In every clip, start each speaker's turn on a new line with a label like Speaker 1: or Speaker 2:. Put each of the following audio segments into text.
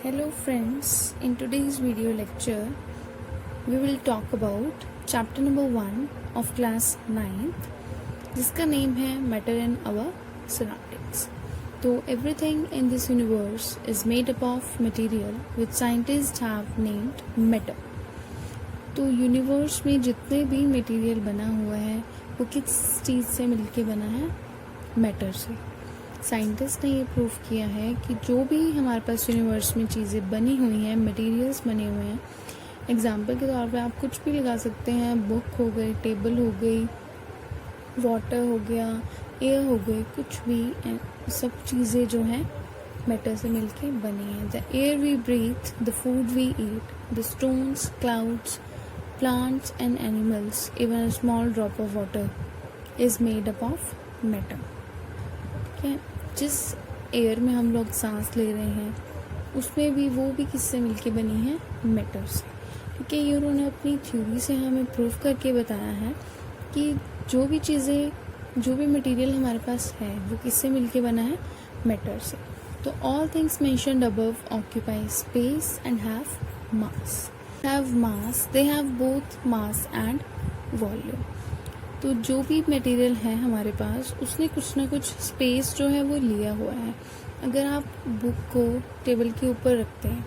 Speaker 1: Hello friends, in today's video lecture we will talk about chapter number 1 of class 9th जिसका name है Matter in our Surroundings. तो everything in this universe is made up of material which scientists have named matter. तो universe में जितने भी material बना हुआ है वो किस चीज़ से मिलके बना है? मैटर से. साइंटिस्ट ने ये प्रूव किया है कि जो भी हमारे पास यूनिवर्स में चीज़ें बनी हुई हैं, मटेरियल्स बने हुए हैं, एग्जाम्पल के तौर पे आप कुछ भी लगा सकते हैं. बुक हो गई, टेबल हो गई, वाटर हो गया, एयर हो गई, कुछ भी, सब चीज़ें जो हैं मैटर से मिलके बनी हैं. The air we breathe, the food we eat, the stones, clouds, plants and animals, even a small drop of water is made up of matter. ठीक है, जिस एयर में हम लोग सांस ले रहे हैं उसमें भी वो भी किससे मिलके बनी है? मैटर से. ठीक है, ये उन्होंने अपनी थ्योरी से हमें प्रूव करके बताया है कि जो भी चीज़ें, जो भी मटेरियल हमारे पास है वो किससे मिलके बना है? मैटर से. तो all things mentioned above occupy space and have mass. have mass, they have both mass and volume. तो जो भी मटेरियल है हमारे पास उसने कुछ ना कुछ स्पेस जो है वो लिया हुआ है. अगर आप बुक को टेबल के ऊपर रखते हैं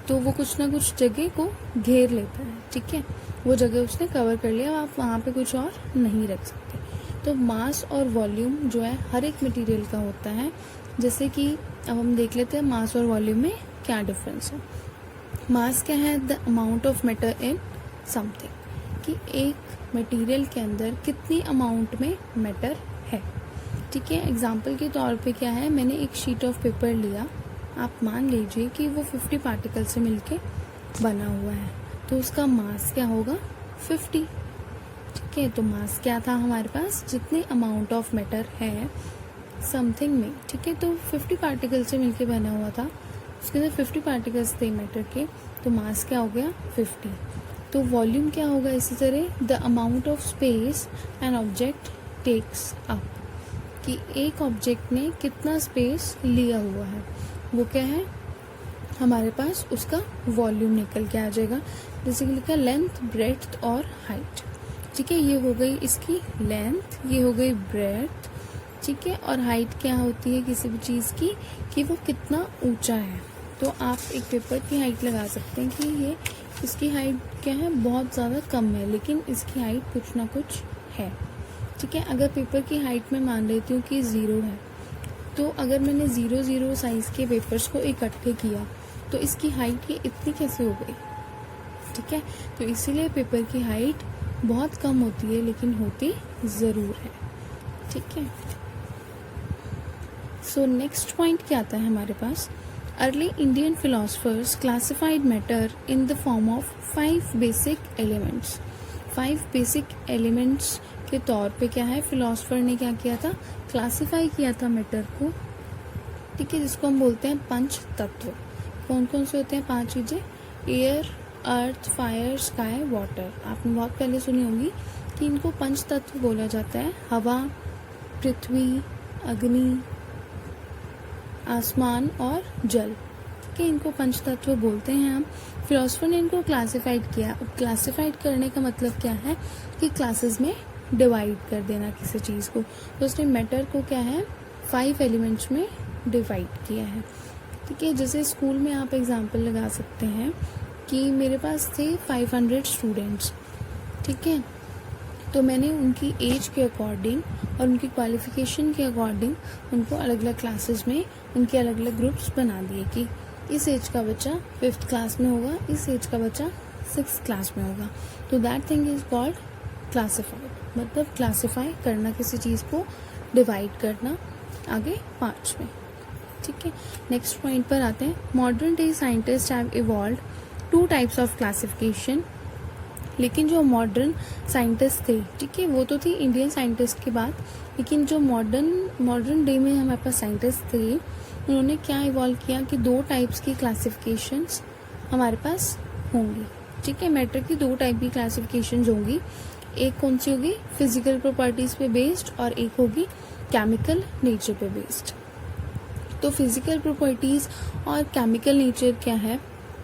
Speaker 1: तो वो कुछ ना कुछ जगह को घेर लेता है. ठीक है, वो जगह उसने कवर कर लिया, आप वहाँ पे कुछ और नहीं रख सकते. तो मास और वॉल्यूम जो है हर एक मटेरियल का होता है. जैसे कि अब हम देख लेते हैं मास और वॉल्यूम में क्या डिफरेंस है. मास क्या है? The amount of matter in something, कि एक मटेरियल के अंदर कितनी अमाउंट में मैटर है. ठीक है, एग्जांपल के तौर पे क्या है, मैंने एक शीट ऑफ पेपर लिया, आप मान लीजिए कि वो 50 पार्टिकल से मिलके बना हुआ है, तो उसका मास क्या होगा? 50. ठीक है, तो मास क्या था हमारे पास? जितनी अमाउंट ऑफ मैटर है समथिंग में. ठीक है, तो 50 पार्टिकल से मिलके बना हुआ था, उसके अंदर 50 पार्टिकल्स थे मैटर के, तो मास क्या हो गया? 50. तो वॉल्यूम क्या होगा? इसी तरह the amount of space an object takes up, कि एक ऑब्जेक्ट ने कितना स्पेस लिया हुआ है वो क्या है हमारे पास? उसका वॉल्यूम निकल के आ जाएगा. जैसे कि लिखा लेंथ, ब्रेड्थ और हाइट. ठीक है, ये हो गई इसकी लेंथ, ये हो गई ब्रेड्थ. ठीक है, और हाइट क्या होती है किसी भी चीज़ की? कि वो कितना ऊंचा है. तो आप एक पेपर की हाइट लगा सकते हैं कि ये इसकी हाइट क्या है? बहुत ज़्यादा कम है, लेकिन इसकी हाइट कुछ ना कुछ है. ठीक है, अगर पेपर की हाइट में मान लेती हूँ कि 0 है, तो अगर मैंने 0 साइज़ के पेपर्स को इकट्ठे किया तो इसकी हाइट ये इतनी कैसे हो गई? ठीक है, तो इसीलिए पेपर की हाइट बहुत कम होती है लेकिन होती ज़रूर है. ठीक है, सो नेक्स्ट पॉइंट क्या आता है हमारे पास? Early Indian philosophers classified matter in the form of 5 basic elements. 5 basic elements के तौर पे क्या है, फिलोसफर ने क्या किया था? क्लासिफाई किया था मैटर को. ठीक है, जिसको हम बोलते हैं पंच तत्व. कौन कौन से होते हैं 5 चीज़ें? एयर, अर्थ, फायर, स्काई, वाटर. आपने बहुत पहले सुनी होगी कि इनको पंच तत्व बोला जाता है. हवा, पृथ्वी, अग्नि, आसमान और जल. ठीक है, इनको पंच तत्व बोलते हैं हम. फिलोसफर ने इनको क्लासिफाइड किया. अब क्लासिफाइड करने का मतलब क्या है? कि क्लासेस में डिवाइड कर देना किसी चीज़ को. तो उसने मैटर को क्या है 5 एलिमेंट्स में डिवाइड किया है. ठीक है, जैसे स्कूल में आप एग्जाम्पल लगा सकते हैं कि मेरे पास थे 500 स्टूडेंट्स. ठीक है, तो मैंने उनकी एज के अकॉर्डिंग और उनकी क्वालिफिकेशन के अकॉर्डिंग उनको अलग अलग क्लासेस में उनके अलग अलग ग्रुप्स बना दिए कि इस एज का बच्चा 5th क्लास में होगा, इस एज का बच्चा 6th क्लास में होगा. तो that thing is called classified. मतलब क्लासिफाई करना, किसी चीज़ को डिवाइड करना आगे 5 में. ठीक है, नेक्स्ट पॉइंट पर आते हैं. Modern day scientist have evolved 2 types of classification. लेकिन जो मॉडर्न साइंटिस्ट थे, ठीक है, वो तो थी इंडियन साइंटिस्ट की बात, लेकिन जो मॉडर्न डे में हमारे पास साइंटिस्ट थे उन्होंने क्या इवॉल्व किया कि 2 टाइप्स की क्लासिफिकेशंस हमारे पास होंगी. ठीक है, मैटर की 2 टाइप की क्लासिफिकेशंस होंगी. एक कौन सी होगी? फिजिकल प्रॉपर्टीज पे बेस्ड, और एक होगी केमिकल नेचर पे बेस्ड. तो फिजिकल प्रॉपर्टीज और केमिकल नेचर क्या है,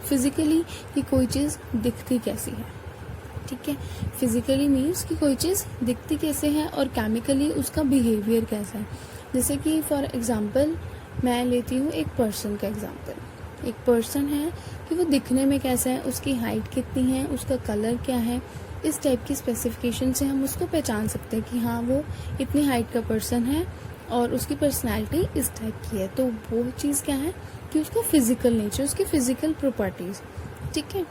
Speaker 1: फिजिकली कि कोई चीज़ दिखती कैसी है, ठीक है। फिजिकली मीन्स कि कोई चीज़ दिखती कैसे है और केमिकली उसका बिहेवियर कैसा है। जैसे कि फॉर एग्जांपल मैं लेती हूँ एक पर्सन का एग्जांपल। एक पर्सन है कि वो दिखने में कैसा है, उसकी हाइट कितनी है, उसका कलर क्या है, इस टाइप की स्पेसिफिकेशन से हम उसको पहचान सकते हैं कि हाँ वो इतनी हाइट का पर्सन है और उसकी पर्सनैलिटी इस टाइप की है। तो वो चीज़ क्या है कि उसका फिजिकल नेचर, उसकी फिजिकल प्रॉपर्टीज, ठीक है।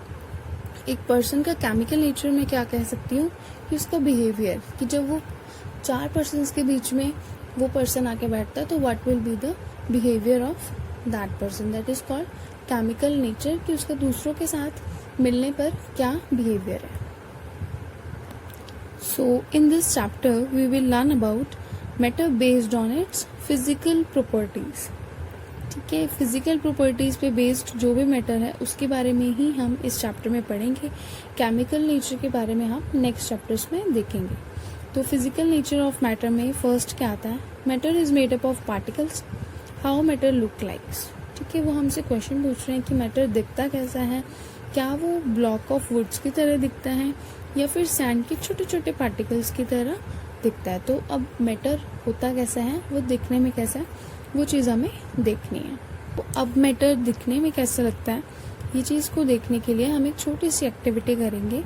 Speaker 1: एक पर्सन का केमिकल नेचर में क्या कह सकती हूँ कि उसका बिहेवियर, कि जब वो 4 पर्सन्स के बीच में वो पर्सन आके बैठता है तो what will be the behaviour of that person, that is called chemical nature, कि उसका दूसरों के साथ मिलने पर क्या बिहेवियर है। So in this chapter we will learn about matter based on its physical properties, ठीक है। फिजिकल प्रॉपर्टीज पे बेस्ड जो भी मैटर है उसके बारे में ही हम इस चैप्टर में पढ़ेंगे। केमिकल नेचर के बारे में हम नेक्स्ट चैप्टर्स में देखेंगे। तो फिजिकल नेचर ऑफ मैटर में फर्स्ट क्या आता है, matter is made up of particles, how matter look likes, ठीक है। वो हमसे क्वेश्चन पूछ रहे हैं कि मैटर दिखता कैसा है, क्या वो ब्लॉक ऑफ वुड्स की तरह दिखता है या फिर सैंड के छोटे छोटे पार्टिकल्स की तरह दिखता है। तो अब मैटर होता कैसा है, वो दिखने में कैसा है, वो चीज़ हमें देखनी है। तो अब मैटर दिखने में कैसा लगता है, ये चीज़ को देखने के लिए हम एक छोटी सी एक्टिविटी करेंगे।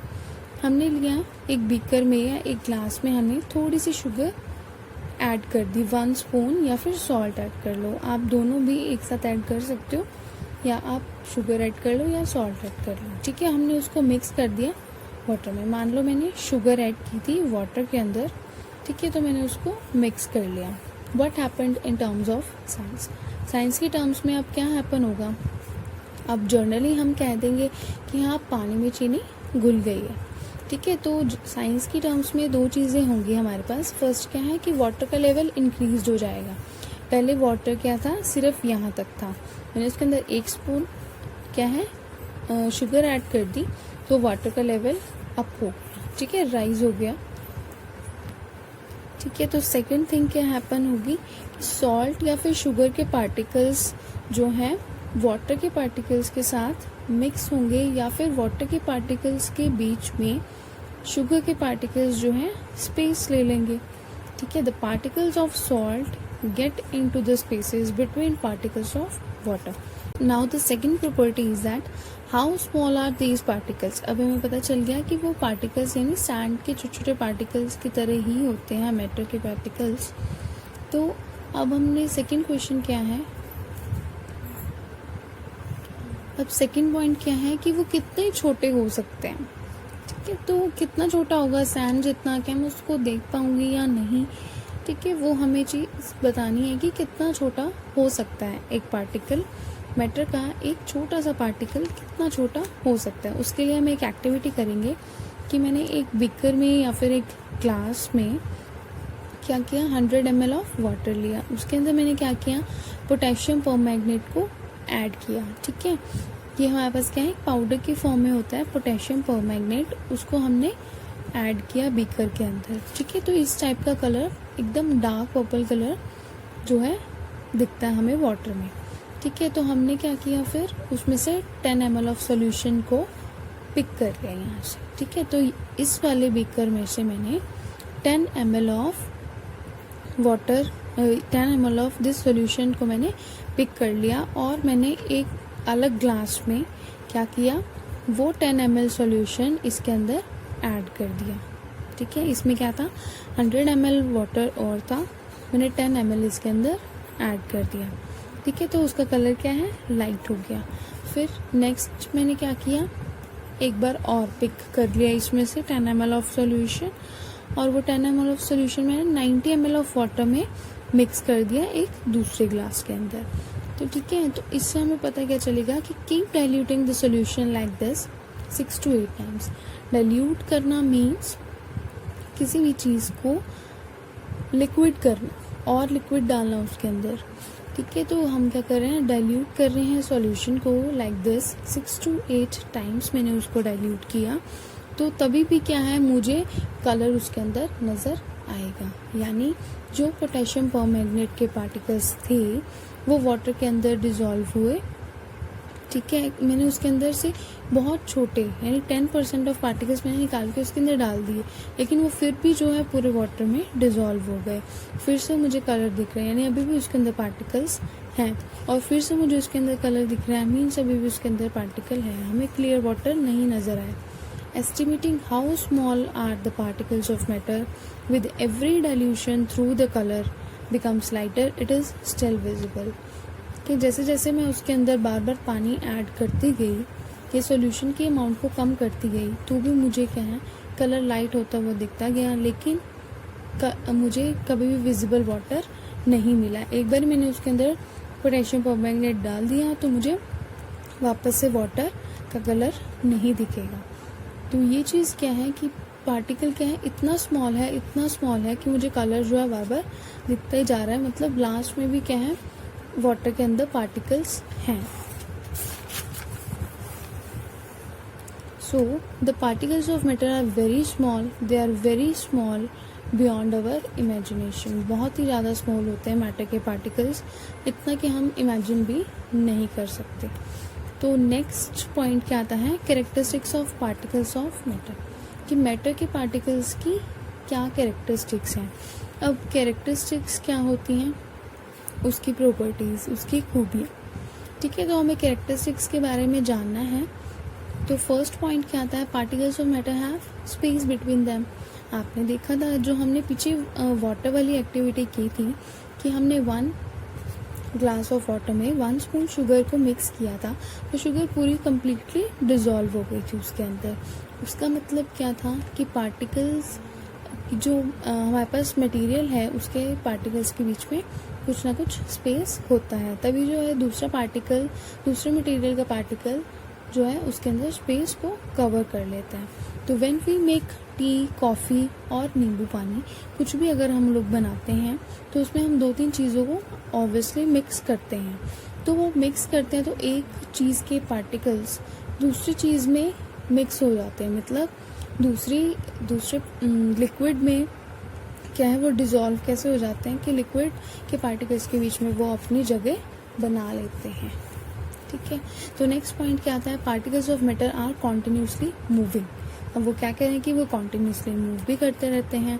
Speaker 1: हमने लिया एक बीकर में या एक ग्लास में हमने थोड़ी सी शुगर ऐड कर दी, 1 स्पून या फिर सॉल्ट ऐड कर लो, आप दोनों भी एक साथ ऐड कर सकते हो, या आप शुगर ऐड कर लो या सॉल्ट ऐड कर लो, ठीक है। हमने उसको मिक्स कर दिया वाटर में। मान लो मैंने शुगर ऐड की थी वाटर के अंदर, ठीक है, तो मैंने उसको मिक्स कर लिया। What happened in terms of science, science के टर्म्स में अब क्या हैपन होगा, अब जर्नली हम कह देंगे कि हाँ पानी में चीनी घुल गई है, ठीक है। तो साइंस की टर्म्स में 2 चीज़ें होंगी हमारे पास। फर्स्ट क्या है कि वाटर का लेवल इंक्रीज हो जाएगा। पहले वाटर क्या था, सिर्फ यहाँ तक था, मैंने उसके अंदर 1 स्पून क्या है शुगर ऐड कर दी, तो वाटर का लेवल अप हो गया, ठीक है, राइज हो गया, ठीक है। तो सेकंड थिंग क्या हैपन होगी कि सॉल्ट या फिर शुगर के पार्टिकल्स जो हैं वाटर के पार्टिकल्स के साथ मिक्स होंगे, या फिर वाटर के पार्टिकल्स के बीच में शुगर के पार्टिकल्स जो हैं स्पेस ले लेंगे, ठीक है। The particles of salt get into the spaces between particles of water. Now the second property is that how small are these particles. अब हमें पता चल गया कि वो पार्टिकल्स यानी सैंड के छोटे छोटे पार्टिकल्स की तरह ही होते हैं मैटर के पार्टिकल्स। तो अब हमने सेकंड क्वेश्चन क्या है, अब सेकंड पॉइंट क्या है कि वो कितने छोटे हो सकते हैं, ठीक है। तो कितना छोटा होगा सैंड जितना, क्या मैं उसको देख पाऊंगी या नहीं, ठीक है, वो हमें चीज़ बतानी है कि कितना छोटा हो सकता है एक पार्टिकल, मैटर का एक छोटा सा पार्टिकल कितना छोटा हो सकता है। उसके लिए हम एक एक्टिविटी करेंगे कि मैंने एक बीकर में या फिर एक ग्लास में क्या किया, 100 ml ऑफ वाटर लिया, उसके अंदर मैंने क्या किया, पोटेशियम परमैंगनेट को ऐड किया, ठीक है। ये हमारे पास क्या है, पाउडर की फॉर्म में होता है पोटेशियम परमैंगनेट, उसको हमने ऐड किया बीकर के अंदर, ठीक है। तो इस टाइप का कलर एकदम डार्क पर्पल कलर जो है दिखता है हमें वाटर में, ठीक है। तो हमने क्या किया, फिर उसमें से 10 ml ऑफ सोल्यूशन को पिक कर लिया यहाँ से, ठीक है। तो इस वाले बीकर में से मैंने 10 ml of water 10 ml of this solution को मैंने पिक कर लिया, और मैंने एक अलग ग्लास में क्या किया, वो 10 ml सोल्यूशन इसके अंदर ऐड कर दिया, ठीक है। इसमें क्या था, 100 ml वाटर और था, मैंने 10 ml इसके अंदर ऐड कर दिया, ठीक है। तो उसका कलर क्या है, लाइट हो गया। फिर नेक्स्ट मैंने क्या किया, एक बार और पिक कर लिया इसमें से 10 ml ऑफ सोल्यूशन, और वो 10 ml ऑफ सोल्यूशन मैंने 90 ml ऑफ वाटर में मिक्स कर दिया एक दूसरे ग्लास के अंदर, तो ठीक है। तो इससे हमें पता क्या चलेगा कि keep diluting the solution like this 6 to 8 times. Dilute करना मीन्स किसी भी चीज़ को लिक्विड करना और लिक्विड डालना उसके अंदर, ठीक है। तो हम क्या कर रहे हैं, डाइल्यूट कर रहे हैं सॉल्यूशन को लाइक दिस 6 to 8 टाइम्स मैंने उसको डाइल्यूट किया, तो तभी भी क्या है, मुझे कलर उसके अंदर नज़र आएगा, यानी जो पोटेशियम परमैंगनेट के पार्टिकल्स थे वो वाटर के अंदर डिज़ोल्व हुए। ठीक है, मैंने उसके अंदर से बहुत छोटे यानी 10% ऑफ पार्टिकल्स मैंने निकाल के उसके अंदर डाल दिए, लेकिन वो फिर भी जो है पूरे वाटर में डिज़ोल्व हो गए। फिर से मुझे कलर दिख रहा है, यानी अभी भी उसके अंदर पार्टिकल्स हैं, और फिर से मुझे उसके अंदर कलर दिख रहा है, मीन्स अभी भी उसके अंदर पार्टिकल है, हमें क्लियर वाटर नहीं नज़र आए। Estimating how small are the particles of matter with every dilution through the colour becomes lighter, it is still visible. कि जैसे जैसे मैं उसके अंदर बार बार पानी ऐड करती गई, ये सॉल्यूशन की अमाउंट को कम करती गई, तो भी मुझे क्या है कलर लाइट होता हुआ दिखता गया, लेकिन मुझे कभी भी विजिबल वाटर नहीं मिला। एक बार मैंने उसके अंदर पोटेशियम परमैंगनेट डाल दिया तो मुझे वापस से वाटर का कलर नहीं दिखेगा। तो ये चीज़ क्या है कि पार्टिकल क्या है, इतना स्मॉल है कि मुझे कलर जो है बार बार दिखता ही जा रहा है, मतलब लास्ट में भी क्या है वाटर के अंदर पार्टिकल्स हैं। So the particles of matter are very small, they are very small beyond our imagination. बहुत ही ज़्यादा स्मॉल होते हैं मैटर के पार्टिकल्स, इतना कि हम इमेजिन भी नहीं कर सकते। तो नेक्स्ट पॉइंट क्या आता है, characteristics of particles of matter, कि मैटर के पार्टिकल्स की क्या कैरेक्टरिस्टिक्स हैं। अब कैरेक्टरिस्टिक्स क्या होती हैं, उसकी प्रॉपर्टीज़, उसकी खूबियाँ। ठीक है, तो हमें कैरेक्टरिस्टिक्स के बारे में जानना है। तो फर्स्ट पॉइंट क्या आता है, particles of matter have space between them. आपने देखा था जो हमने पीछे वाटर वाली एक्टिविटी की थी कि हमने 1 ग्लास ऑफ वाटर में 1 स्पून शुगर को मिक्स किया था, तो शुगर पूरी कम्प्लीटली डिज़ोल्व हो गई थी उसके अंदर। उसका मतलब क्या था कि पार्टिकल्स जो हमारे पास मटेरियल है उसके पार्टिकल्स के बीच में कुछ ना कुछ स्पेस होता है, तभी जो है दूसरा मटेरियल का पार्टिकल जो है उसके अंदर स्पेस को कवर कर लेता है। तो when we make tea, coffee और नींबू पानी, कुछ भी अगर हम लोग बनाते हैं तो उसमें हम 2-3 चीज़ों को ऑब्वियसली मिक्स करते हैं। तो वो मिक्स करते हैं तो एक चीज़ के पार्टिकल्स दूसरी चीज़ में मिक्स हो जाते हैं, मतलब दूसरे लिक्विड में क्या है वो डिज़ोल्व कैसे हो जाते हैं कि लिक्विड के पार्टिकल्स के बीच में वो अपनी जगह बना लेते हैं। ठीक है, तो नेक्स्ट पॉइंट क्या आता है, particles of matter are continuously moving. अब वो क्या कह रहे हैं कि वो कॉन्टिन्यूसली मूव भी करते रहते हैं।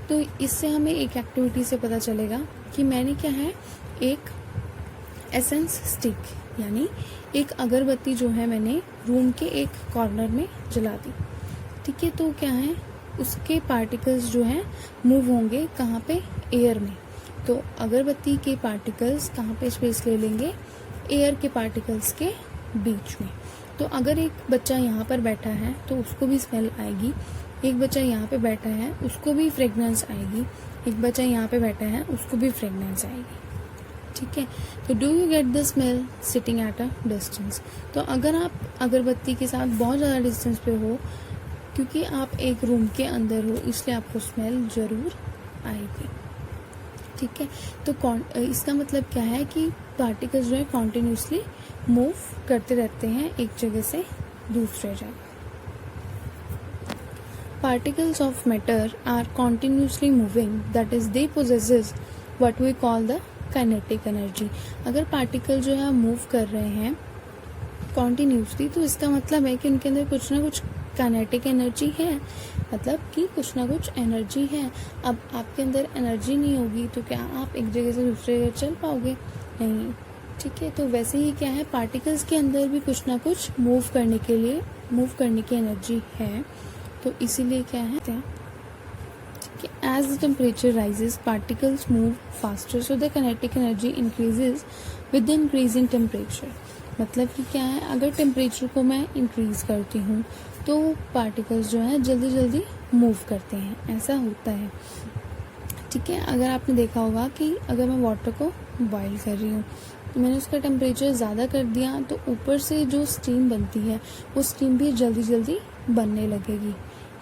Speaker 1: तो इससे हमें एक एक्टिविटी से पता चलेगा कि मैंने क्या है एक एसेंस स्टिक यानी एक अगरबत्ती जो है मैंने रूम के एक कॉर्नर में जला दी। ठीक है, तो क्या है उसके पार्टिकल्स जो हैं मूव होंगे कहाँ पे, एयर में। तो अगरबत्ती के पार्टिकल्स कहाँ पे स्पेस ले लेंगे, एयर के पार्टिकल्स के बीच में। तो अगर एक बच्चा यहाँ पर बैठा है तो उसको भी स्मेल आएगी, एक बच्चा यहाँ पे बैठा है उसको भी फ्रेगनेंस आएगी, एक बच्चा यहाँ पे बैठा है उसको भी फ्रेगनेंस आएगी। ठीक है, तो do you get the smell sitting at a distance. तो अगर आप अगरबत्ती के साथ बहुत ज़्यादा डिस्टेंस पे हो, क्योंकि आप एक रूम के अंदर हो, इसलिए आपको स्मेल ज़रूर आएगी। ठीक है, तो इसका मतलब क्या है कि पार्टिकल्स जो है कॉन्टिन्यूसली मूव करते रहते हैं एक जगह से दूसरे जगह। Particles of matter are continuously moving, that is they possesses what we call the kinetic energy. अगर पार्टिकल जो है मूव कर रहे हैं कॉन्टिन्यूसली, तो इसका मतलब है कि उनके अंदर कुछ ना कुछ काइनेटिक एनर्जी है, मतलब कि कुछ ना कुछ एनर्जी है। अब आपके अंदर एनर्जी नहीं होगी तो क्या आप एक जगह से दूसरे जगह चल पाओगे, नहीं। ठीक है, तो वैसे ही क्या है पार्टिकल्स के अंदर भी कुछ ना कुछ मूव करने की एनर्जी है, तो इसीलिए क्या है, ठीक है, as the temperature rises particles move faster, so the kinetic energy increases with the increase in temperature. मतलब कि क्या है, अगर टेम्परेचर को मैं इंक्रीज करती हूँ तो पार्टिकल्स जो है जल्दी जल्दी मूव करते हैं, ऐसा होता है। ठीक है, अगर आपने देखा होगा कि अगर मैं वाटर को बॉईल कर रही हूँ तो मैंने उसका टेम्परेचर ज़्यादा कर दिया तो ऊपर से जो स्टीम बनती है वो स्टीम भी जल्दी जल्दी बनने लगेगी।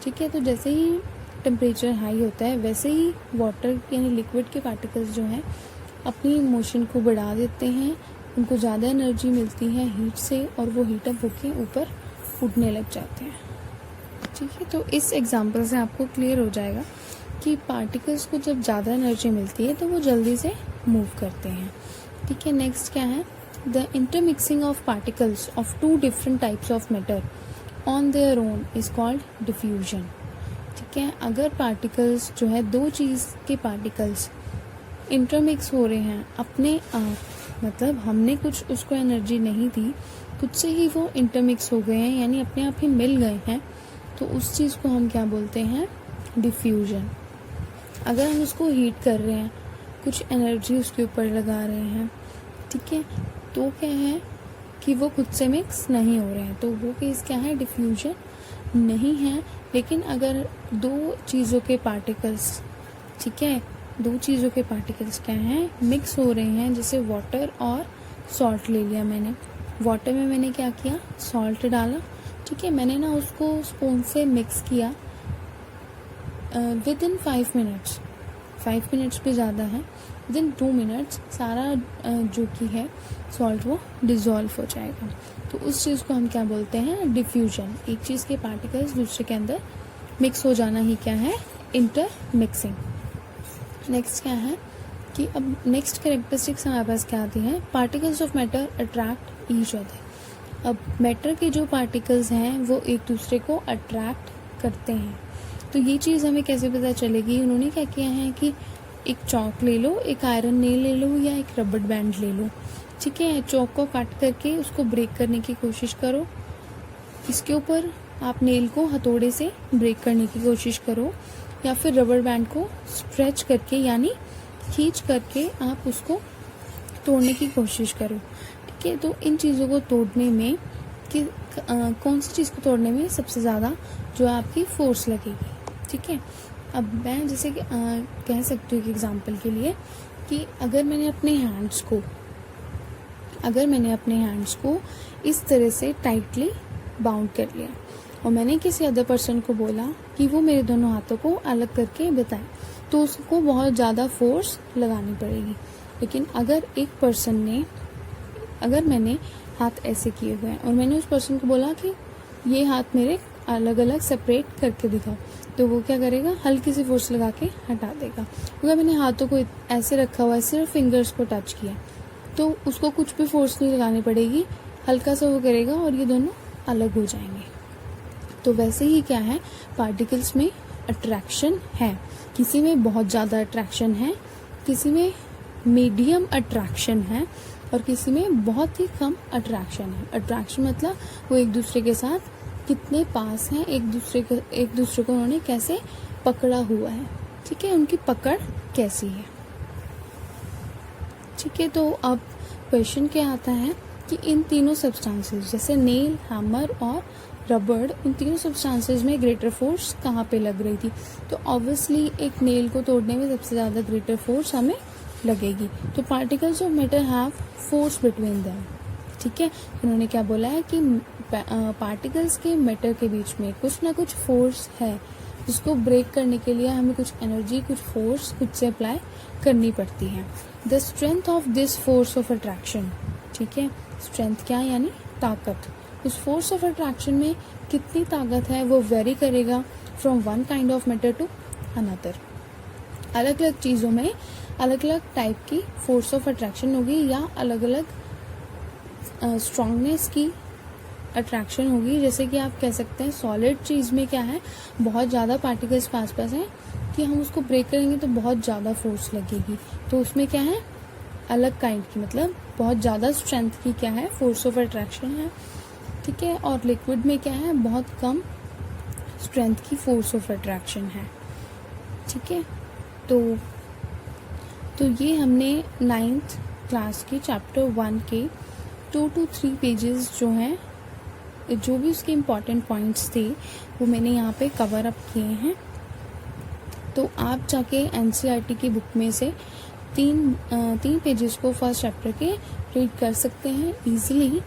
Speaker 1: ठीक है, तो जैसे ही टेम्परेचर हाई होता है वैसे ही वाटर यानी लिक्विड के पार्टिकल्स जो हैं अपनी मोशन को बढ़ा देते हैं, उनको ज़्यादा एनर्जी मिलती है हीट से और वो हीट अप होके ऊपर उड़ने लग जाते हैं। ठीक है, तो इस एग्जांपल से आपको क्लियर हो जाएगा कि पार्टिकल्स को जब ज़्यादा एनर्जी मिलती है तो वो जल्दी से मूव करते हैं। ठीक है, नेक्स्ट क्या है, the intermixing of particles of two different types of matter on their own is called diffusion. ठीक है, अगर पार्टिकल्स जो है, दो चीज़ के पार्टिकल्स इंटरमिक्स हो रहे हैं अपने आप, मतलब हमने कुछ उसको एनर्जी नहीं दी, खुद से ही वो इंटरमिक्स हो गए हैं, यानी अपने आप ही मिल गए हैं, तो उस चीज़ को हम क्या बोलते हैं, डिफ्यूजन। अगर हम उसको हीट कर रहे हैं, कुछ एनर्जी उसके ऊपर लगा रहे हैं, ठीक है, तो क्या है कि वो खुद से मिक्स नहीं हो रहे हैं, तो वो केस क्या है, डिफ्यूजन नहीं है। लेकिन अगर दो चीज़ों के पार्टिकल्स, ठीक है, दो चीज़ों के पार्टिकल्स क्या हैं, मिक्स हो रहे हैं, जैसे वाटर और सॉल्ट ले लिया मैंने, वाटर में मैंने क्या किया, सॉल्ट डाला, ठीक है, मैंने ना उसको स्पून से मिक्स किया विद इन 5 मिनट्स, 5 मिनट्स भी ज़्यादा है, विद इन 2 मिनट्स सारा जो कि है सॉल्ट वो डिज़ोल्व हो जाएगा। तो उस चीज़ को हम क्या बोलते हैं, डिफ्यूजन। एक चीज़ के पार्टिकल्स दूसरे के अंदर मिक्स हो जाना ही क्या है, इंटर मिक्सिंग। नेक्स्ट क्या है कि अब नेक्स्ट कैरेक्टरिस्टिक्स हमारे पास क्या आती हैं, particles of matter attract each other. अब मैटर के जो पार्टिकल्स हैं वो एक दूसरे को अट्रैक्ट करते हैं, तो ये चीज़ हमें कैसे पता चलेगी, उन्होंने क्या किया है कि एक चौक ले लो, एक आयरन नेल ले लो या एक रबड़ बैंड ले लो, ठीक है, चौक को काट करके उसको ब्रेक करने की कोशिश करो, इसके ऊपर आप नेल को हथौड़े से ब्रेक करने की कोशिश करो, या फिर रबड़ बैंड को स्ट्रेच करके यानी खींच करके आप उसको तोड़ने की कोशिश करो। ठीक है, तो इन चीज़ों को तोड़ने में कि कौन सी चीज़ को तोड़ने में सबसे ज़्यादा जो आपकी फोर्स लगेगी। ठीक है, अब मैं जैसे कि कह सकती हूँ एक एग्जांपल के लिए कि अगर मैंने अपने हैंड्स को इस तरह से टाइटली बाउंड कर लिया और मैंने किसी अदर पर्सन को बोला कि वो मेरे दोनों हाथों को अलग करके बताए, तो उसको बहुत ज़्यादा फोर्स लगानी पड़ेगी। लेकिन अगर मैंने हाथ ऐसे किए हुए हैं और मैंने उस पर्सन को बोला कि ये हाथ मेरे अलग अलग सेपरेट करके दिखाओ, तो वो क्या करेगा, हल्की सी फोर्स लगा के हटा देगा। अगर मैंने हाथों को ऐसे रखा हुआ है, सिर्फ फिंगर्स को टच किया, तो उसको कुछ भी फोर्स नहीं लगानी पड़ेगी, हल्का सा वो करेगा और ये दोनों अलग हो जाएंगे। तो वैसे ही क्या है, पार्टिकल्स में अट्रैक्शन है, किसी में बहुत ज़्यादा अट्रैक्शन है, किसी में मीडियम अट्रैक्शन है और किसी में बहुत ही कम अट्रैक्शन है। अट्रैक्शन मतलब वो एक दूसरे के साथ कितने पास हैं, एक दूसरे को उन्होंने कैसे पकड़ा हुआ है, ठीक है, उनकी पकड़ कैसी है। ठीक है, तो अब क्वेश्चन क्या आता है कि इन तीनों सब्सटेंसेस जैसे नेल, हैमर और रबड़, इन तीनों सब्सटेंसेस में ग्रेटर फोर्स कहाँ पे लग रही थी, तो ऑब्वियसली एक नेल को तोड़ने में सबसे ज़्यादा ग्रेटर फोर्स हमें लगेगी। तो particles of matter have force between them. ठीक है, उन्होंने क्या बोला है कि पार्टिकल्स के मैटर के बीच में कुछ ना कुछ फोर्स है, जिसको ब्रेक करने के लिए हमें कुछ एनर्जी, कुछ फोर्स खुद से अप्लाई करनी पड़ती है। The strength of this force of attraction, ठीक है, स्ट्रेंथ क्या यानी ताकत, उस फोर्स ऑफ अट्रैक्शन में कितनी ताकत है वो वेरी करेगा from one kind of matter to another. अलग अलग चीज़ों में अलग अलग टाइप की फोर्स ऑफ अट्रैक्शन होगी या अलग अलग स्ट्रॉन्गनेस की अट्रैक्शन होगी। जैसे कि आप कह सकते हैं सॉलिड चीज़ में क्या है, बहुत ज़्यादा पार्टिकल्स पास हैं कि हम उसको ब्रेक करेंगे तो बहुत ज़्यादा फोर्स लगेगी, तो उसमें क्या है, अलग काइंड की, मतलब बहुत ज़्यादा स्ट्रेंथ की क्या है, फोर्स ऑफ अट्रैक्शन है। ठीक है, और लिक्विड में क्या है, बहुत कम स्ट्रेंथ की फोर्स ऑफ अट्रैक्शन है। ठीक है, तो ये हमने 9th क्लास के चैप्टर 1 के 2 to 3 पेजेस जो हैं, जो भी उसके इम्पॉर्टेंट पॉइंट्स थे वो मैंने यहाँ पे कवर अप किए हैं। तो आप जाके NCERT की बुक में से तीन पेजेस को फर्स्ट चैप्टर के रीड कर सकते हैं इजीली।